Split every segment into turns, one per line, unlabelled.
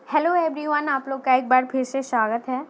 Hello everyone, आप लोग का एक बार फिर से स्वागत है।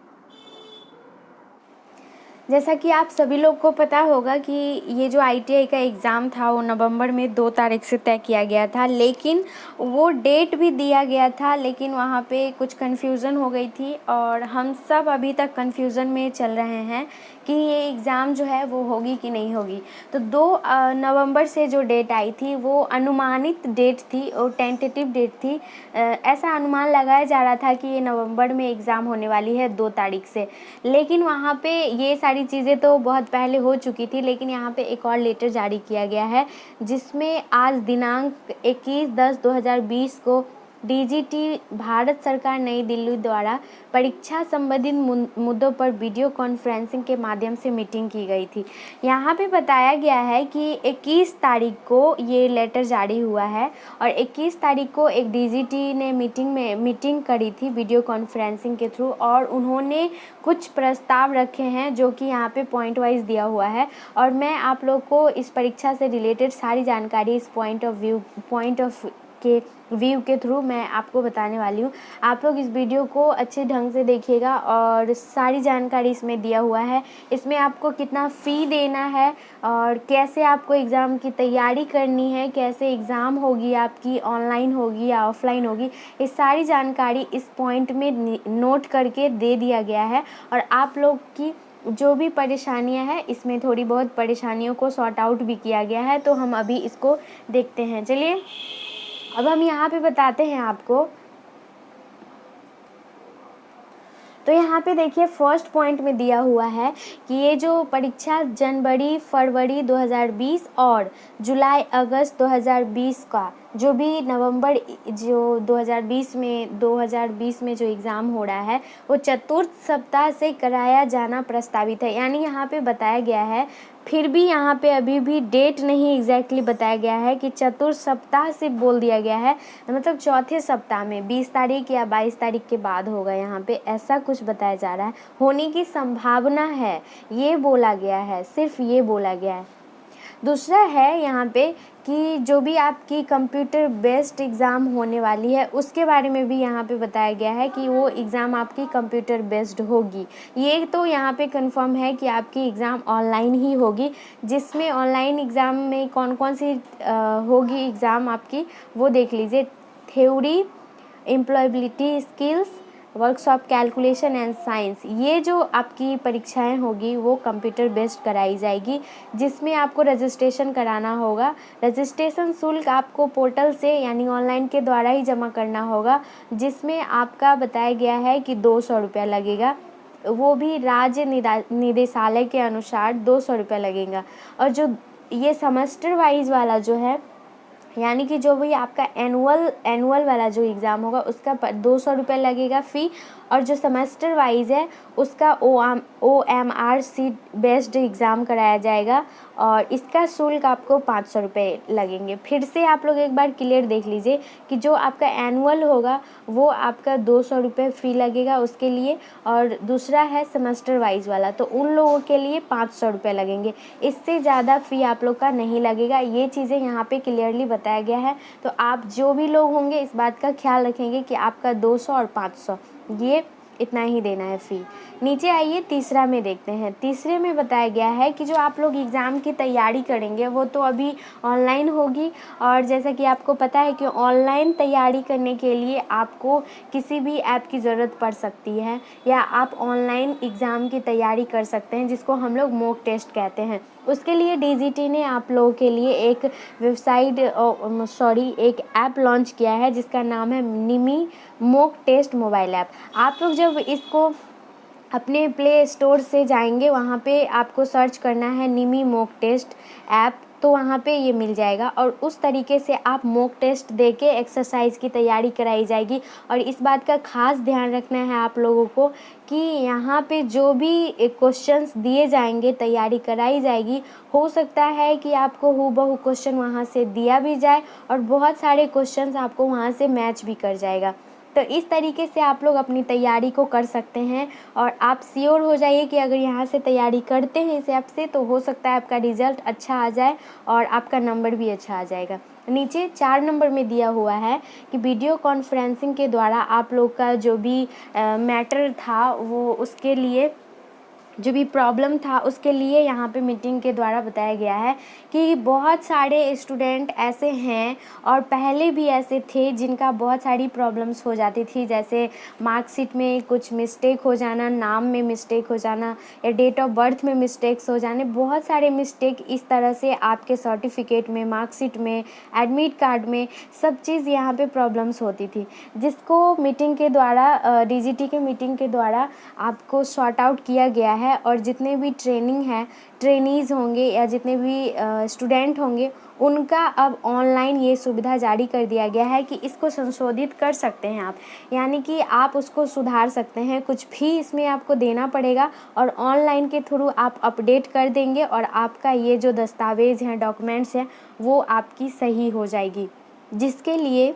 जैसा कि आप सभी लोग को पता होगा कि ये जो आईटीआई का एग्ज़ाम था वो नवंबर में 2 तारीख से तय किया गया था, लेकिन वो डेट भी दिया गया था, लेकिन वहाँ पे कुछ कन्फ्यूज़न हो गई थी और हम सब अभी तक कन्फ्यूज़न में चल रहे हैं कि ये एग्ज़ाम जो है वो होगी कि नहीं होगी। तो 2 नवंबर से जो डेट आई थी वो अनुमानित डेट थी और टेंटेटिव डेट थी। ऐसा अनुमान लगाया जा रहा था कि ये नवंबर में एग्ज़ाम होने वाली है 2 तारीख से, लेकिन वहाँ पे ये सारी चीज़ें तो बहुत पहले हो चुकी थी, लेकिन यहाँ पे एक और लेटर जारी किया गया है जिसमें आज दिनांक 21/10/2020 को डीजीटी भारत सरकार नई दिल्ली द्वारा परीक्षा संबंधित मुद्दों पर वीडियो कॉन्फ्रेंसिंग के माध्यम से मीटिंग की गई थी। यहाँ पे बताया गया है कि 21 तारीख को ये लेटर जारी हुआ है और 21 तारीख को एक डीजीटी ने मीटिंग करी थी वीडियो कॉन्फ्रेंसिंग के थ्रू, और उन्होंने कुछ प्रस्ताव रखे हैं जो कि यहाँ पे पॉइंट वाइज दिया हुआ है। और मैं आप लोग को इस परीक्षा से रिलेटेड सारी जानकारी इस पॉइंट ऑफ व्यू के थ्रू मैं आपको बताने वाली हूँ। आप लोग इस वीडियो को अच्छे ढंग से देखिएगा और सारी जानकारी इसमें दिया हुआ है। इसमें आपको कितना फ़ी देना है और कैसे आपको एग्ज़ाम की तैयारी करनी है, कैसे एग्ज़ाम होगी आपकी, ऑनलाइन होगी या ऑफलाइन होगी, ये सारी जानकारी इस पॉइंट में नोट करके दे दिया गया है। और आप लोग की जो भी परेशानियां हैं, इसमें थोड़ी बहुत परेशानियों को सॉर्ट आउट भी किया गया है। तो हम अभी इसको देखते हैं। चलिए अब हम यहाँ पे बताते हैं आपको। तो यहाँ पे देखिए फर्स्ट पॉइंट में दिया हुआ है कि ये जो परीक्षा जनवरी फरवरी 2020 और जुलाई अगस्त 2020 का जो भी नवंबर जो 2020 में जो एग्ज़ाम हो रहा है वो चतुर्थ सप्ताह से कराया जाना प्रस्तावित है। यानी यहाँ पे बताया गया है, फिर भी यहाँ पे अभी भी डेट नहीं एग्जैक्टली बताया गया है कि चतुर्थ सप्ताह से बोल दिया गया है, मतलब चौथे सप्ताह में 20 तारीख या 22 तारीख के बाद होगा। यहाँ पे ऐसा कुछ बताया जा रहा है, होने की संभावना है, ये बोला गया है, सिर्फ ये बोला गया है। दूसरा है यहाँ पे कि जो भी आपकी कंप्यूटर बेस्ड एग्ज़ाम होने वाली है उसके बारे में भी यहाँ पे बताया गया है कि वो एग्ज़ाम आपकी कंप्यूटर बेस्ड होगी। ये तो यहाँ पे कंफर्म है कि आपकी एग्ज़ाम ऑनलाइन ही होगी, जिसमें ऑनलाइन एग्ज़ाम में कौन कौन सी होगी एग्ज़ाम आपकी, वो देख लीजिए। Theory, employability skills, workshop, calculation and science, ये जो आपकी परीक्षाएं होगी वो कंप्यूटर बेस्ड कराई जाएगी, जिसमें आपको रजिस्ट्रेशन कराना होगा। रजिस्ट्रेशन शुल्क आपको पोर्टल से यानी ऑनलाइन के द्वारा ही जमा करना होगा, जिसमें आपका बताया गया है कि 200 रुपया लगेगा, वो भी राज्य निदेशालय के अनुसार 200 रुपया लगेगा। और जो ये सेमेस्टर वाइज वाला जो है, यानी कि जो भी आपका एनुअल वाला जो एग्ज़ाम होगा उसका 200 रुपये लगेगा फ़ी, और जो सेमेस्टर वाइज है उसका OMR बेस्ड एग्ज़ाम कराया जाएगा और इसका शुल्क आपको 500 रुपये लगेंगे। फिर से आप लोग एक बार क्लियर देख लीजिए कि जो आपका एनुअल होगा वो आपका 200 रुपये फ़ी लगेगा उसके लिए, और दूसरा है सेमेस्टर वाइज वाला, तो उन लोगों के लिए 500 रुपये लगेंगे। इससे ज़्यादा फ़ी आप लोग का नहीं लगेगा। ये चीज़ें यहाँ पे क्लियरली बताया गया है। तो आप जो भी लोग होंगे इस बात का ख्याल रखेंगे कि आपका 200 और 500 ये इतना ही देना है फ़ी। नीचे आइए तीसरा में देखते हैं। तीसरे में बताया गया है कि जो आप लोग एग्ज़ाम की तैयारी करेंगे वो तो अभी ऑनलाइन होगी, और जैसा कि आपको पता है कि ऑनलाइन तैयारी करने के लिए आपको किसी भी ऐप की ज़रूरत पड़ सकती है, या आप ऑनलाइन एग्ज़ाम की तैयारी कर सकते हैं जिसको हम लोग मॉक टेस्ट कहते हैं। उसके लिए डीजीटी ने आप लोगों के लिए एक एक ऐप लॉन्च किया है जिसका नाम है निमी मॉक टेस्ट मोबाइल ऐप। आप लोग जब इसको अपने प्ले स्टोर से जाएंगे वहाँ पे आपको सर्च करना है निमी मॉक टेस्ट ऐप, तो वहाँ पे ये मिल जाएगा और उस तरीके से आप मॉक टेस्ट दे के एक्सरसाइज की तैयारी कराई जाएगी। और इस बात का खास ध्यान रखना है आप लोगों को कि यहाँ पे जो भी क्वेश्चंस दिए जाएंगे, तैयारी कराई जाएगी, हो सकता है कि आपको हूबहू क्वेश्चन वहाँ से दिया भी जाए और बहुत सारे क्वेश्चंस आपको वहाँ से मैच भी कर जाएगा। तो इस तरीके से आप लोग अपनी तैयारी को कर सकते हैं, और आप श्योर हो जाइए कि अगर यहाँ से तैयारी करते हैं इस ऐप से तो हो सकता है आपका रिज़ल्ट अच्छा आ जाए और आपका नंबर भी अच्छा आ जाएगा। नीचे 4 नंबर में दिया हुआ है कि वीडियो कॉन्फ्रेंसिंग के द्वारा आप लोग का जो भी मैटर था वो उसके लिए जो भी प्रॉब्लम था उसके लिए यहाँ पे मीटिंग के द्वारा बताया गया है कि बहुत सारे स्टूडेंट ऐसे हैं और पहले भी ऐसे थे जिनका बहुत सारी प्रॉब्लम्स हो जाती थी, जैसे मार्कशीट में कुछ मिस्टेक हो जाना, नाम में मिस्टेक हो जाना या डेट ऑफ बर्थ में मिस्टेक्स हो जाने। बहुत सारे मिस्टेक इस तरह से आपके सर्टिफिकेट में, मार्कशीट में, एडमिट कार्ड में, सब चीज़ यहाँ पे प्रॉब्लम्स होती थी, जिसको मीटिंग के द्वारा डीजीटी के मीटिंग के द्वारा आपको सॉर्ट आउट किया गया है। और जितने भी ट्रेनीज़ होंगे या जितने भी स्टूडेंट होंगे उनका अब ऑनलाइन ये सुविधा जारी कर दिया गया है कि इसको संशोधित कर सकते हैं आप, यानी कि आप उसको सुधार सकते हैं, कुछ भी इसमें आपको देना पड़ेगा और ऑनलाइन के थ्रू आप अपडेट कर देंगे और आपका ये जो दस्तावेज़ हैं, डॉक्यूमेंट्स हैं, वो आपकी सही हो जाएगी, जिसके लिए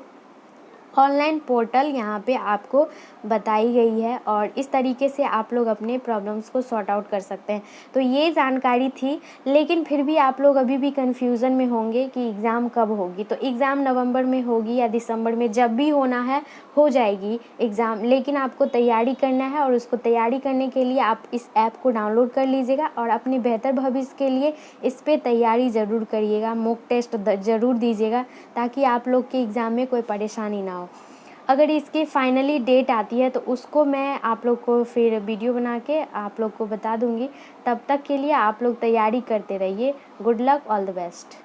ऑनलाइन पोर्टल यहाँ पे आपको बताई गई है और इस तरीके से आप लोग अपने प्रॉब्लम्स को सॉर्ट आउट कर सकते हैं। तो ये जानकारी थी, लेकिन फिर भी आप लोग अभी भी कन्फ्यूज़न में होंगे कि एग्ज़ाम कब होगी। तो एग्ज़ाम नवंबर में होगी या दिसंबर में, जब भी होना है हो जाएगी एग्ज़ाम, लेकिन आपको तैयारी करना है और उसको तैयारी करने के लिए आप इस ऐप को डाउनलोड कर लीजिएगा और अपने बेहतर भविष्य के लिए इस पर तैयारी ज़रूर करिएगा, मॉक टेस्ट ज़रूर दीजिएगा ताकि आप लोग के एग्ज़ाम में कोई परेशानी ना हो। अगर इसकी फाइनली डेट आती है तो उसको मैं आप लोग को फिर वीडियो बना के आप लोग को बता दूंगी। तब तक के लिए आप लोग तैयारी करते रहिए। Good luck, all the best.